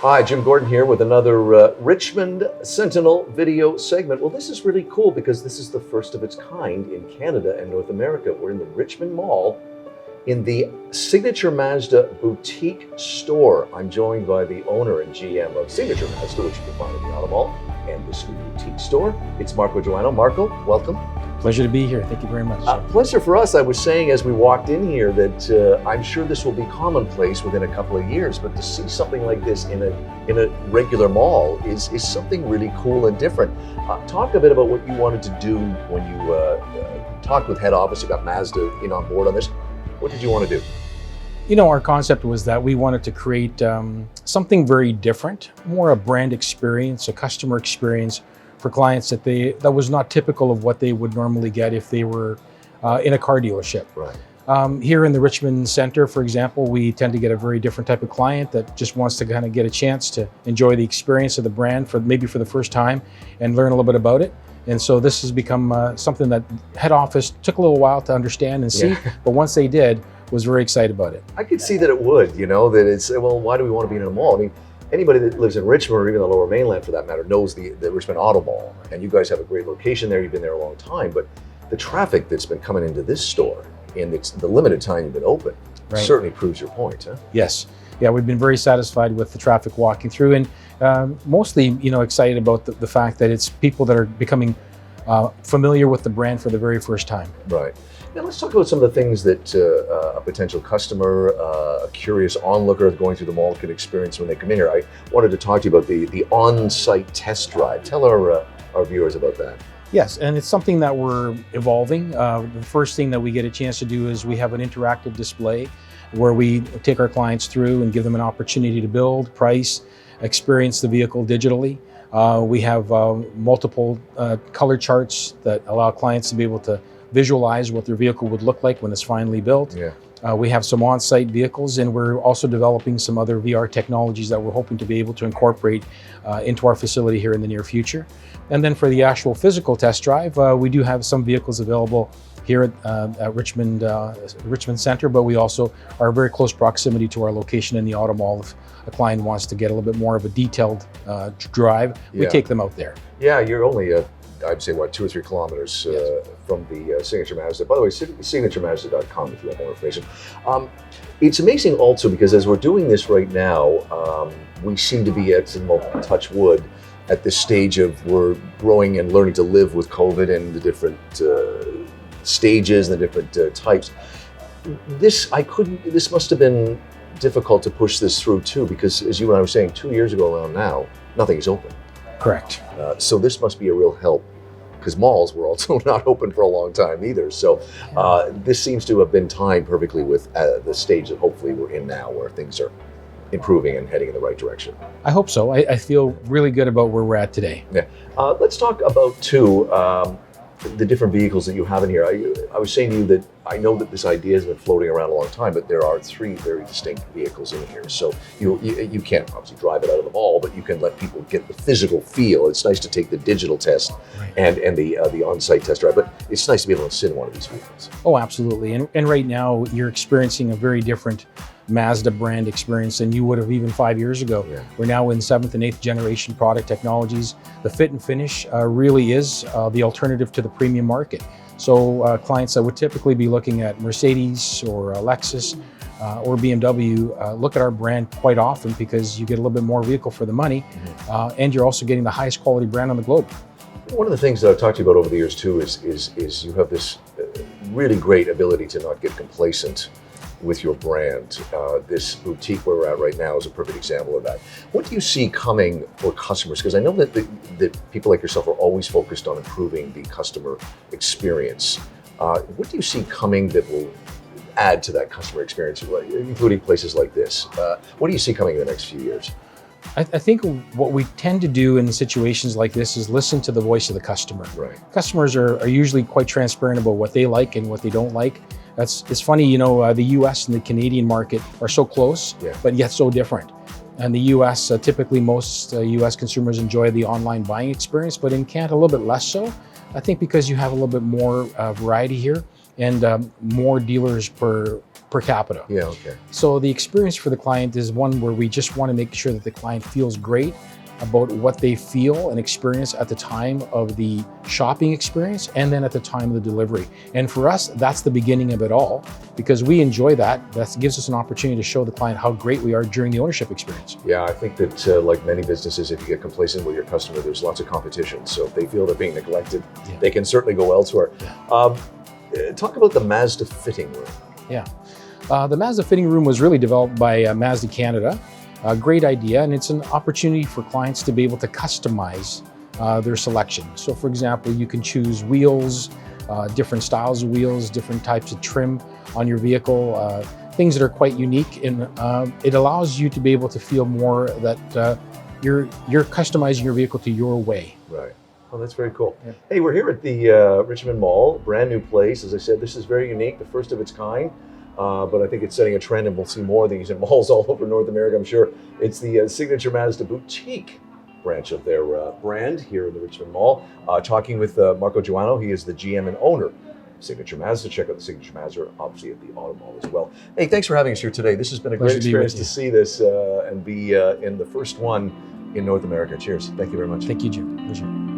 Hi, Jim Gordon here with another Richmond Sentinel video segment. Well, this is really cool because this is the first of its kind in Canada and North America. We're in the Richmond Mall in the Signature Mazda boutique store. I'm joined by the owner and GM of Signature Mazda, which you can find in the Auto Mall and this new boutique store. It's Marko Joannou. Marko, welcome. Pleasure to be here. Thank you very much. Pleasure for us. I was saying as we walked in here that I'm sure this will be commonplace within a couple of years, but to see something like this in a regular mall is something really cool and different. Talk a bit about what you wanted to do when you talked with head office. You got Mazda in on board on this. What did you want to do? You know, our concept was that we wanted to create something very different, more a brand experience, a customer experience for clients that was not typical of what they would normally get if they were in a car dealership. Right. Here in the Richmond Center, for example, we tend to get a very different type of client that just wants to kind of get a chance to enjoy the experience of the brand for the first time and learn a little bit about it. And so this has become something that head office took a little while to understand and see, but once they did, was very excited about it. I could see that it would, that it's, well, why do we want to be in a mall? I mean, anybody that lives in Richmond or even the Lower Mainland for that matter knows the Richmond Auto Mall, and you guys have a great location there. You've been there a long time, but the traffic that's been coming into this store in the limited time you've been open certainly proves your point, huh? Yes. Yeah, we've been very satisfied with the traffic walking through, and mostly, excited about the fact that it's people that are becoming familiar with the brand for the very first time. Right. Now let's talk about some of the things that a potential customer, a curious onlooker going through the mall can experience when they come in here. I wanted to talk to you about the on-site test drive. Tell our viewers about that. Yes, and it's something that we're evolving. The first thing that we get a chance to do is we have an interactive display where we take our clients through and give them an opportunity to build, price, experience the vehicle digitally. We have multiple color charts that allow clients to be able to visualize what their vehicle would look like when it's finally built. Yeah. We have some on-site vehicles, and we're also developing some other VR technologies that we're hoping to be able to incorporate into our facility here in the near future. And then for the actual physical test drive, we do have some vehicles available here at Richmond Center, but we also are very close proximity to our location in the Auto Mall. If a client wants to get a little bit more of a detailed drive, we take them out there. Yeah, you're only I'd say, 2 or 3 kilometers from the Signature Mazda. By the way, signaturemazda.com if you want more information. It's amazing also because as we're doing this right now, we seem to be at, touch wood, at this stage of we're growing and learning to live with COVID and the different stages and the different types. This must have been difficult to push this through too, because as you and I were saying, 2 years ago around now, nothing is open. Correct. So this must be a real help because malls were also not open for a long time either. So this seems to have been timed perfectly with the stage that hopefully we're in now where things are improving and heading in the right direction. I hope so. I feel really good about where we're at today. Yeah. Let's talk about too, the different vehicles that you have in here. I was saying to you that I know that this idea has been floating around a long time, but there are 3 very distinct vehicles in here. So you can't obviously drive it out of the mall, but you can let people get the physical feel. It's nice to take the digital test and the on-site test drive, but it's nice to be able to sit in one of these vehicles. Oh, absolutely. And right now you're experiencing a very different Mazda brand experience than you would have even 5 years ago. Yeah. We're now in 7th and 8th generation product technologies. The fit and finish really is the alternative to the premium market. So clients that would typically be looking at Mercedes or Lexus or BMW look at our brand quite often because you get a little bit more vehicle for the money, and you're also getting the highest quality brand on the globe. One of the things that I've talked to you about over the years too is you have this really great ability to not get complacent with your brand. This boutique where we're at right now is a perfect example of that. What do you see coming for customers? Because I know that people like yourself are always focused on improving the customer experience. What do you see coming that will add to that customer experience, including places like this? What do you see coming in the next few years? I think what we tend to do in situations like this is listen to the voice of the customer. Right. Customers are usually quite transparent about what they like and what they don't like. It's funny, the US and the Canadian market are so close, but yet so different. In the US, typically most US consumers enjoy the online buying experience, but in Canada a little bit less so. I think because you have a little bit more variety here and more dealers per per capita. Yeah, okay. So the experience for the client is one where we just want to make sure that the client feels great about what they feel and experience at the time of the shopping experience and then at the time of the delivery. And for us, that's the beginning of it all, because we enjoy that. That gives us an opportunity to show the client how great we are during the ownership experience. Yeah, I think that like many businesses, if you get complacent with your customer, there's lots of competition. So if they feel they're being neglected, they can certainly go elsewhere. Talk about the Mazda fitting room. Yeah. The Mazda fitting room was really developed by Mazda Canada. A great idea, and it's an opportunity for clients to be able to customize their selection. So for example, you can choose wheels, different styles of wheels, different types of trim on your vehicle, things that are quite unique, and it allows you to be able to feel more that you're customizing your vehicle to your way. Right. Oh, that's very cool. Yeah. Hey, we're here at the Richmond Mall, brand new place. As I said, this is very unique, the first of its kind. But I think it's setting a trend, and we'll see more of these in malls all over North America, I'm sure. It's the Signature Mazda boutique branch of their brand here in the Richmond Mall. Talking with Marko Joannou. He is the GM and owner of Signature Mazda. Check out the Signature Mazda, obviously at the Auto Mall as well. Hey, thanks for having us here today. This has been a great experience to see this and be in the first one in North America. Cheers. Thank you very much. Thank you, Jim. Pleasure.